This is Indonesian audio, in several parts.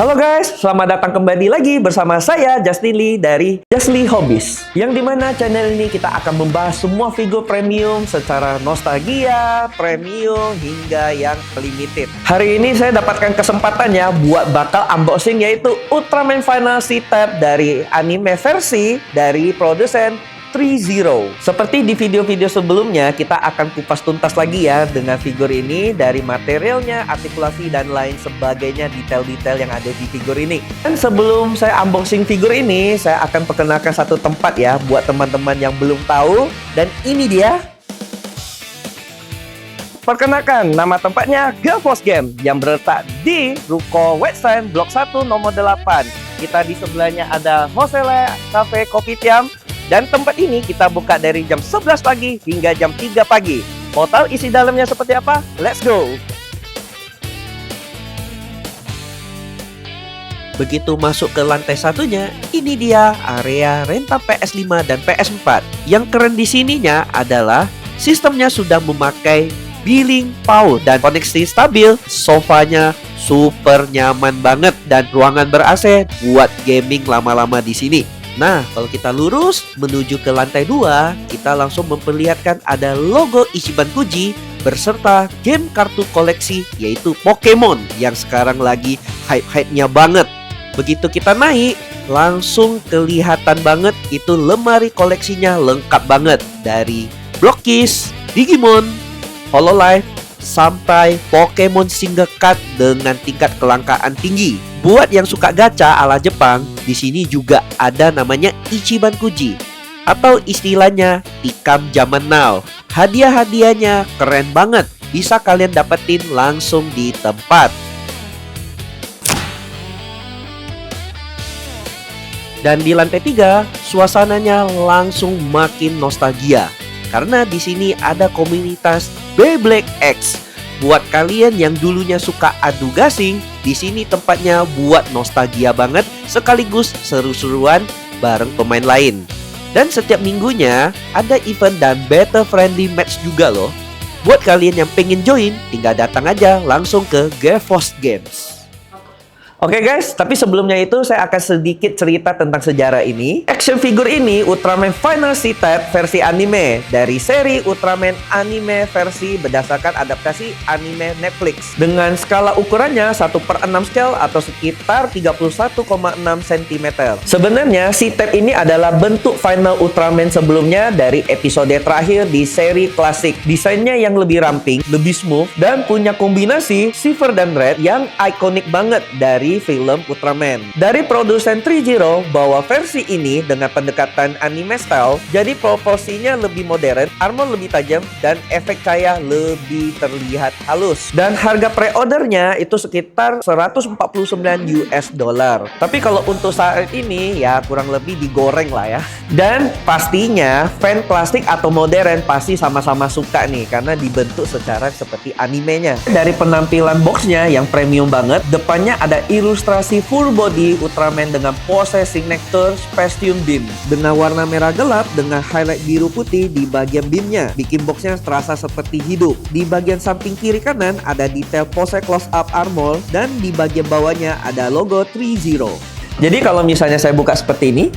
Halo guys, selamat datang kembali lagi bersama saya Justin Lee dari Just Lee Hobbies. Yang dimana channel ini kita akan membahas semua figur premium secara nostalgia, premium hingga yang limited. Hari ini saya dapatkan kesempatannya buat bakal unboxing yaitu Ultraman Final C-Type dari anime versi dari produsen 3Zero. Seperti di video-video sebelumnya, kita akan kupas tuntas lagi ya dengan figur ini dari materialnya, artikulasi dan lain sebagainya, detail-detail yang ada di figur ini. Dan sebelum saya unboxing figur ini, saya akan perkenalkan satu tempat ya buat teman-teman yang belum tahu. Dan ini dia. Perkenalkan, nama tempatnya GeForce Game yang berletak di Ruko Wetsign Blok 1 nomor 8. Kita di sebelahnya ada Hosele Cafe Kopitiam. Dan tempat ini kita buka dari jam 11 pagi hingga jam 3 pagi. Mau tahu isi dalamnya seperti apa? Let's go! Begitu masuk ke lantai satunya, ini dia area rental PS5 dan PS4. Yang keren di sininya adalah sistemnya sudah memakai billing PAL dan koneksi stabil. Sofanya super nyaman banget dan ruangan ber-AC buat gaming lama-lama di sini. Nah, kalau kita lurus menuju ke lantai 2, kita langsung memperlihatkan ada logo Ichiban Kuji berserta game kartu koleksi yaitu Pokemon yang sekarang lagi hype-hype-nya banget. Begitu kita naik, langsung kelihatan banget itu lemari koleksinya lengkap banget dari Blockies, Digimon, Hololive, sampai Pokemon Single Card dengan tingkat kelangkaan tinggi. Buat yang suka gacha ala Jepang, di sini juga ada namanya Ichiban Kuji atau istilahnya tikam zaman now. Hadiah-hadiahnya keren banget, bisa kalian dapetin langsung di tempat. Dan di lantai 3, suasananya langsung makin nostalgia karena di sini ada komunitas Beyblade X. Buat kalian yang dulunya suka adu gasing, di sini tempatnya buat nostalgia banget sekaligus seru-seruan bareng pemain lain. Dan setiap minggunya ada event dan battle friendly match juga loh. Buat kalian yang pengen join, tinggal datang aja langsung ke GeForce Games. Oke guys, tapi sebelumnya itu saya akan sedikit cerita tentang sejarah ini. Action figure ini Ultraman Final C-Type versi anime dari seri Ultraman anime versi berdasarkan adaptasi anime Netflix. Dengan skala ukurannya 1/6 scale atau sekitar 31,6 cm. Sebenarnya C-Type ini adalah bentuk Final Ultraman sebelumnya dari episode terakhir di seri klasik. Desainnya yang lebih ramping, lebih smooth, dan punya kombinasi silver dan red yang ikonik banget dari film Ultraman. Dari produsen 3Zero bawa versi ini dengan pendekatan anime style, jadi proporsinya lebih modern, armor lebih tajam, dan efek cahaya lebih terlihat halus. Dan harga pre-ordernya itu sekitar 149 US dollar. Tapi kalau untuk saat ini ya kurang lebih digoreng lah ya. Dan pastinya fan klasik atau modern pasti sama-sama suka nih karena dibentuk secara seperti animenya. Dari penampilan boxnya yang premium banget, depannya ada ilustrasi full body Ultraman dengan pose signature Spacium Beam dengan warna merah gelap dengan highlight biru putih di bagian beamnya, bikin boxnya terasa seperti hidup. Di bagian samping kiri kanan ada detail pose close up armor dan di bagian bawahnya ada logo 3Zero. Jadi kalau misalnya saya buka seperti ini,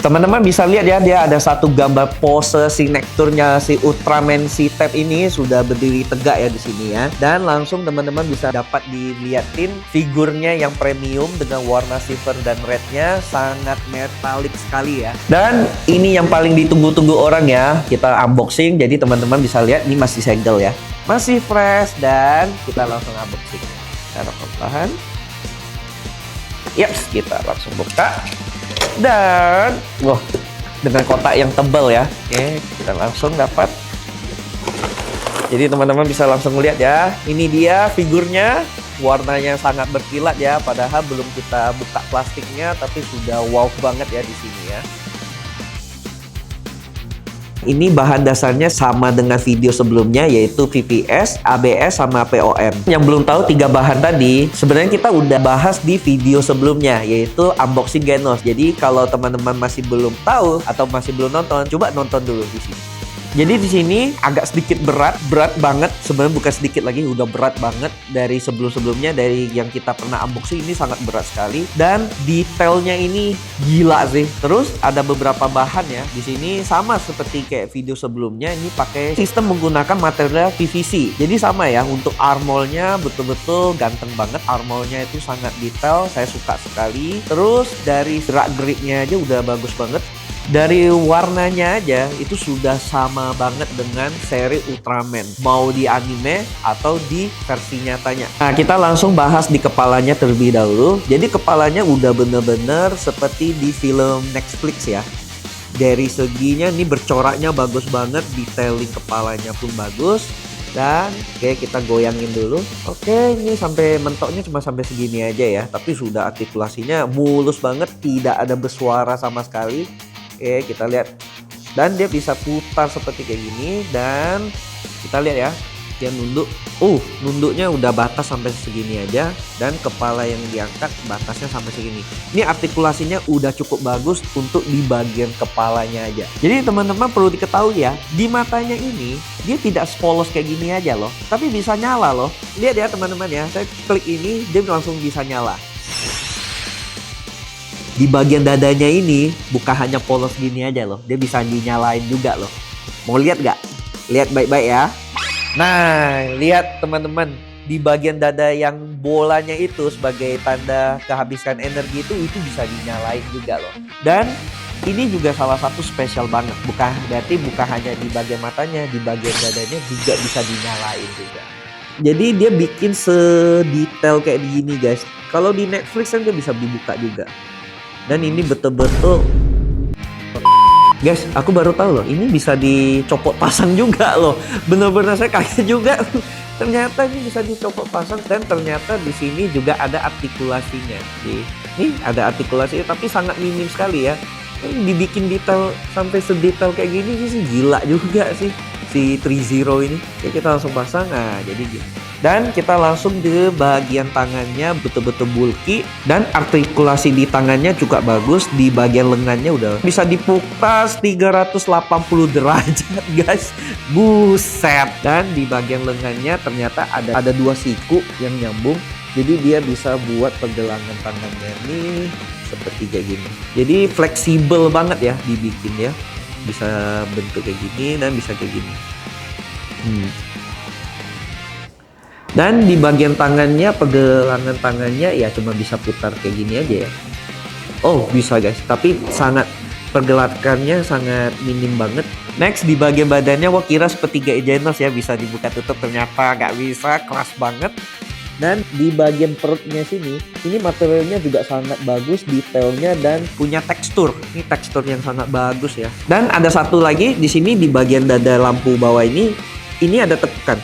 teman-teman bisa lihat ya, dia ada satu gambar pose signaturnya si Ultraman C-Type ini sudah berdiri tegak ya di sini ya. Dan langsung teman-teman bisa dapat dilihatin figurnya yang premium dengan warna silver dan rednya sangat metalik sekali ya. Dan ini yang paling ditunggu-tunggu orang ya, kita unboxing. Jadi teman-teman bisa lihat ini masih segel ya, masih fresh dan kita langsung unboxing. Kita perlahan. Yaps, kita langsung buka. Dan wah, dengan kotak yang tebal ya. Oke, kita langsung dapat. Jadi teman-teman bisa langsung lihat ya. Ini dia figurnya. Warnanya sangat berkilat ya. Padahal belum kita buka plastiknya, tapi sudah wow banget ya di sini ya. Ini bahan dasarnya sama dengan video sebelumnya yaitu VPS, ABS, sama POM. Yang belum tahu 3 bahan tadi, sebenarnya kita udah bahas di video sebelumnya yaitu unboxing Genos. Jadi kalau teman-teman masih belum tahu atau masih belum nonton, coba nonton dulu di sini. Jadi di sini agak sedikit berat banget. Sebenarnya bukan sedikit lagi, udah berat banget dari sebelum-sebelumnya, dari yang kita pernah unboxing. Ini sangat berat sekali dan detailnya ini gila sih. Terus ada beberapa bahan ya. Di sini sama seperti kayak video sebelumnya, ini pakai sistem menggunakan material PVC. Jadi sama ya, untuk armornya betul-betul ganteng banget. Armornya itu sangat detail, saya suka sekali. Terus dari gerak-geriknya aja udah bagus banget. Dari warnanya aja itu sudah sama banget dengan seri Ultraman, mau di anime atau di versi nyatanya. Nah, kita langsung bahas di kepalanya terlebih dahulu. Jadi kepalanya udah bener-bener seperti di film Netflix ya. Dari seginya ini bercoraknya bagus banget, detailing kepalanya pun bagus. Dan oke, kita goyangin dulu. Oke, ini sampai mentoknya cuma sampai segini aja ya, tapi sudah artikulasinya mulus banget, tidak ada bersuara sama sekali. Oke, kita lihat. Dan dia bisa putar seperti kayak gini. Dan kita lihat ya, dia nunduk. Nunduknya udah batas sampai segini aja. Dan kepala yang diangkat batasnya sampai segini. Ini artikulasinya udah cukup bagus untuk di bagian kepalanya aja. Jadi teman-teman perlu diketahui ya, di matanya ini dia tidak sepolos kayak gini aja loh, tapi bisa nyala loh. Lihat ya teman-teman ya, saya klik ini dia langsung bisa nyala. Di bagian dadanya ini bukan hanya polos gini aja loh, dia bisa dinyalain juga loh. Mau lihat gak? Lihat baik-baik ya. Nah, lihat teman-teman, di bagian dada yang bolanya itu sebagai tanda kehabisan energi itu bisa dinyalain juga loh. Dan ini juga salah satu spesial banget, berarti bukan hanya di bagian matanya, di bagian dadanya juga bisa dinyalain juga. Jadi dia bikin sedetail kayak gini guys. Kalau di Netflix kan dia bisa dibuka juga. Dan ini betul-betul, guys, aku baru tahu loh, ini bisa dicopot pasang juga loh. Bener-bener saya kaget juga. Ternyata ini bisa dicopot pasang, dan ternyata di sini juga ada artikulasinya. Ini ada artikulasinya, tapi sangat minim sekali ya. Ini dibikin detail sampai sedetail kayak gini sih, gila juga sih si 30 ini. Oke, kita langsung pasang. Nah, jadi gitu. Dan kita langsung ke bagian tangannya, betul-betul bulky. Dan artikulasi di tangannya juga bagus. Di bagian lengannya udah bisa diputar 380 derajat guys. Buset. Dan di bagian lengannya ternyata ada dua siku yang nyambung. Jadi dia bisa buat pergelangan tangannya nih seperti kayak gini. Jadi fleksibel banget ya dibikin ya. Bisa bentuk kayak gini dan bisa kayak gini. Dan di bagian tangannya, pergelangan tangannya ya cuma bisa putar kayak gini aja ya. Oh bisa guys, tapi pergerakannya sangat minim banget. Next, di bagian badannya wah kira seperti Genos ya, bisa dibuka tutup, ternyata nggak bisa, keras banget. Dan di bagian perutnya sini, ini materialnya juga sangat bagus, detailnya dan punya tekstur. Ini tekstur yang sangat bagus ya. Dan ada satu lagi di sini di bagian dada lampu bawah ini ada tekukan.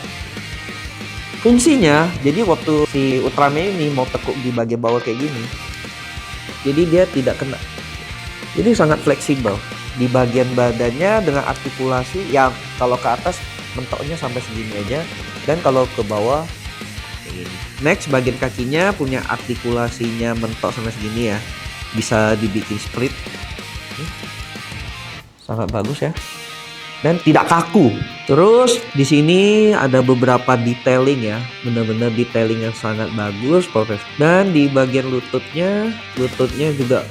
Fungsinya, jadi waktu si Ultraman ini mau tekuk di bagian bawah kayak gini, jadi dia tidak kena. Jadi sangat fleksibel. Di bagian badannya dengan artikulasi yang kalau ke atas mentoknya sampai segini aja, dan kalau ke bawah kayak gini. Next, bagian kakinya punya artikulasinya mentok sampai segini ya, bisa dibikin split. Sangat bagus ya. Dan tidak kaku. Terus di sini ada beberapa detailing ya, benar-benar detailing yang sangat bagus, profesional. Dan di bagian lututnya juga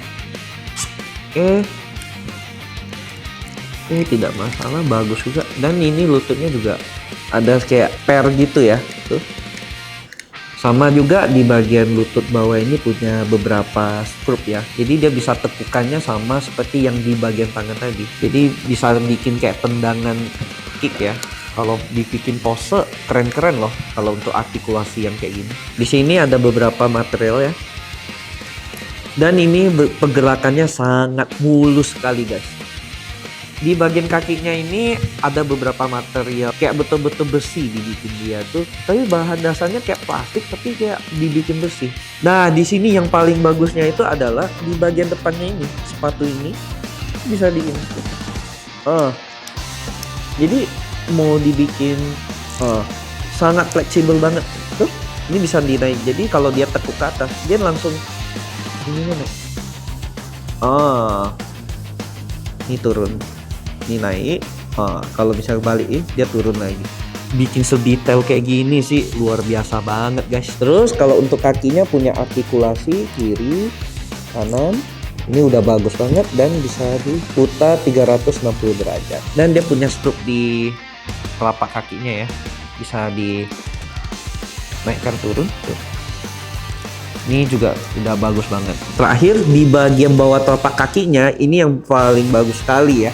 tidak masalah, bagus juga. Dan ini lututnya juga ada kayak per gitu ya, tuh. Sama juga di bagian lutut bawah ini punya beberapa skrup ya. Jadi dia bisa tekukannya sama seperti yang di bagian tangan tadi. Jadi bisa bikin kayak tendangan kick ya. Kalau dibikin pose keren-keren loh kalau untuk artikulasi yang kayak gini. Di sini ada beberapa material ya. Dan ini pergerakannya sangat mulus sekali guys. Di bagian kakinya ini ada beberapa material kayak betul-betul besi dibikin dia tuh, tapi bahan dasarnya kayak plastik tapi kayak dibikin besi. Nah di sini yang paling bagusnya itu adalah di bagian depannya ini, sepatu ini bisa jadi mau dibikin sangat fleksibel banget tuh. Ini bisa dinaik, jadi kalau dia tekuk ke atas dia langsung ini naik. Ini turun. Ini naik, Kalau bisa balikin dia turun lagi. Bikin sedetail kayak gini sih luar biasa banget guys. Terus kalau untuk kakinya punya artikulasi kiri, kanan. Ini udah bagus banget dan bisa diputar 360 derajat. Dan dia punya struk di telapak kakinya ya. Bisa dinaikkan turun. Tuh. Ini juga udah bagus banget. Terakhir di bagian bawah telapak kakinya ini yang paling bagus sekali ya.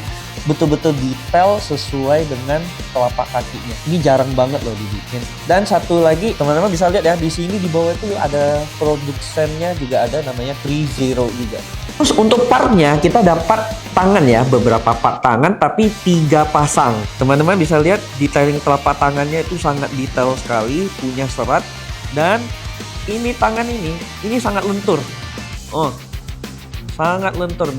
Betul-betul detail sesuai dengan telapak kakinya. Ini jarang banget loh dibikin. Dan satu lagi teman-teman bisa lihat ya, di sini di bawah itu ada produsennya juga, ada namanya 30 juga. Terus untuk partnya kita dapat tangan ya, beberapa part tangan tapi 3 pasang. Teman-teman bisa lihat detailing telapak tangannya itu sangat detail sekali, punya serat. Dan ini tangan ini sangat lentur. Sangat lentur,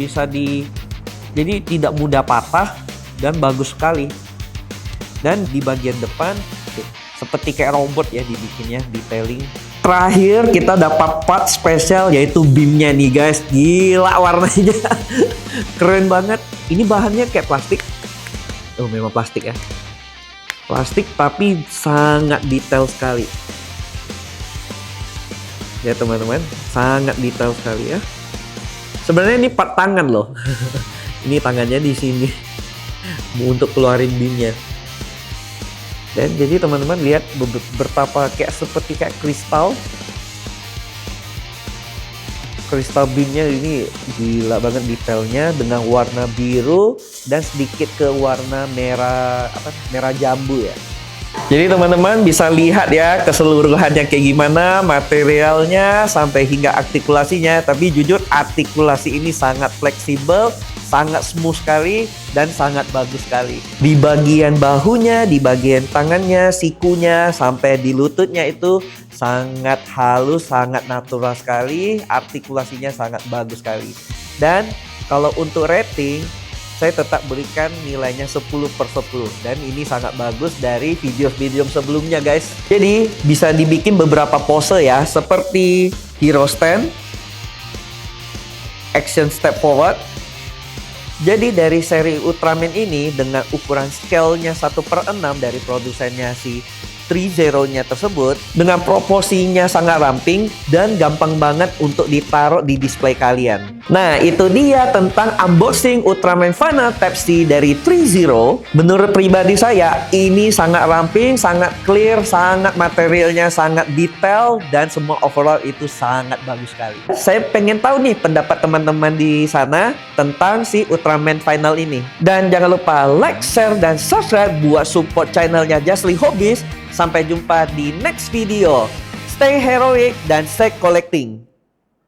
jadi tidak mudah patah dan bagus sekali. Dan di bagian depan seperti kayak robot ya dibikinnya, detailing. Terakhir kita dapat part spesial yaitu beamnya nih guys. Gila warnanya. Keren banget. Ini bahannya kayak plastik. Memang plastik ya. Plastik tapi sangat detail sekali. Ya teman-teman, sangat detail sekali ya. Sebenarnya ini part tangan loh. Ini tangannya di sini untuk keluarin beamnya. Dan jadi teman-teman lihat betapa seperti kristal beamnya ini gila banget detailnya, dengan warna biru dan sedikit ke warna merah jambu ya. Jadi teman-teman bisa lihat ya keseluruhannya kayak gimana, materialnya sampai hingga artikulasinya. Tapi jujur artikulasi ini sangat fleksibel, sangat smooth sekali dan sangat bagus sekali. Di bagian bahunya, di bagian tangannya, sikunya sampai di lututnya itu sangat halus, sangat natural sekali. Artikulasinya sangat bagus sekali. Dan kalau untuk rating, saya tetap berikan nilainya 10/10 dan ini sangat bagus dari video-video sebelumnya guys. Jadi bisa dibikin beberapa pose ya, seperti hero stand, action step forward. Jadi dari seri Ultraman ini dengan ukuran scale-nya 1/6 dari produsennya si 30-nya tersebut, dengan proporsinya sangat ramping dan gampang banget untuk ditaruh di display kalian. Nah, itu dia tentang unboxing Ultraman Final Type C dari 30. Menurut pribadi saya, ini sangat ramping, sangat clear, sangat materialnya sangat detail, dan semua overall itu sangat bagus sekali. Saya pengen tahu nih pendapat teman-teman di sana tentang si Ultraman Final ini. Dan jangan lupa like, share, dan subscribe buat support channelnya Justly Hobbies. Sampai jumpa di next video. Stay heroic dan stay collecting.